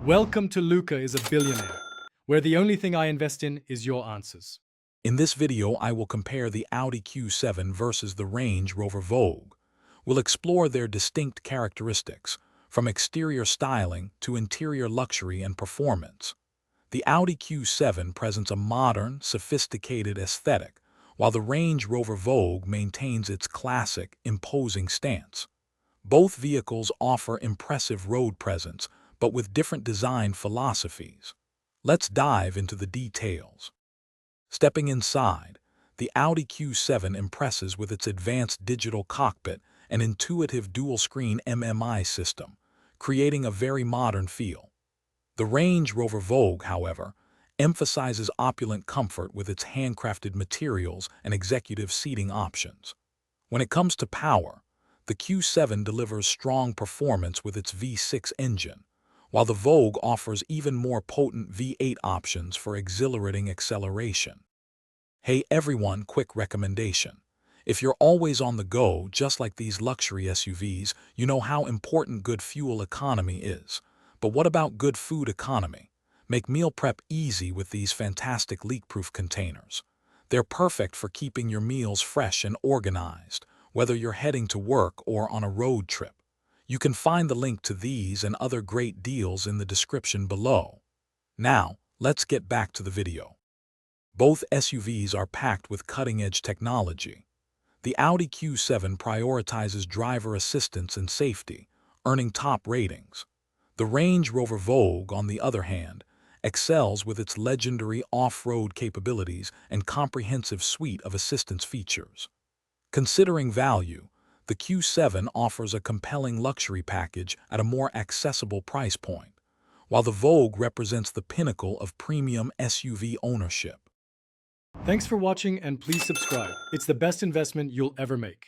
Welcome to Luca is a Billionaire, where the only thing I invest in is your answers. In this video, I will compare the Audi Q7 versus the Range Rover Vogue. We'll explore their distinct characteristics, from exterior styling to interior luxury and performance. The Audi Q7 presents a modern, sophisticated aesthetic, while the Range Rover Vogue maintains its classic, imposing stance. Both vehicles offer impressive road presence, but with different design philosophies. Let's dive into the details. Stepping inside, the Audi Q7 impresses with its advanced digital cockpit and intuitive dual-screen MMI system, creating a very modern feel. The Range Rover Vogue, however, emphasizes opulent comfort with its handcrafted materials and executive seating options. When it comes to power, the Q7 delivers strong performance with its V6 engine, while the Vogue offers even more potent V8 options for exhilarating acceleration. Hey everyone, quick recommendation. If you're always on the go, just like these luxury SUVs, you know how important good fuel economy is. But what about good food economy? Make meal prep easy with these fantastic leak-proof containers. They're perfect for keeping your meals fresh and organized, whether you're heading to work or on a road trip. You can find the link to these and other great deals in the description below. Now, let's get back to the video. Both SUVs are packed with cutting-edge technology. The Audi Q7 prioritizes driver assistance and safety, earning top ratings. The Range Rover Vogue, on the other hand, excels with its legendary off-road capabilities and comprehensive suite of assistance features. Considering value, the Q7 offers a compelling luxury package at a more accessible price point, while the Vogue represents the pinnacle of premium SUV ownership. Thanks for watching and please subscribe. It's the best investment you'll ever make.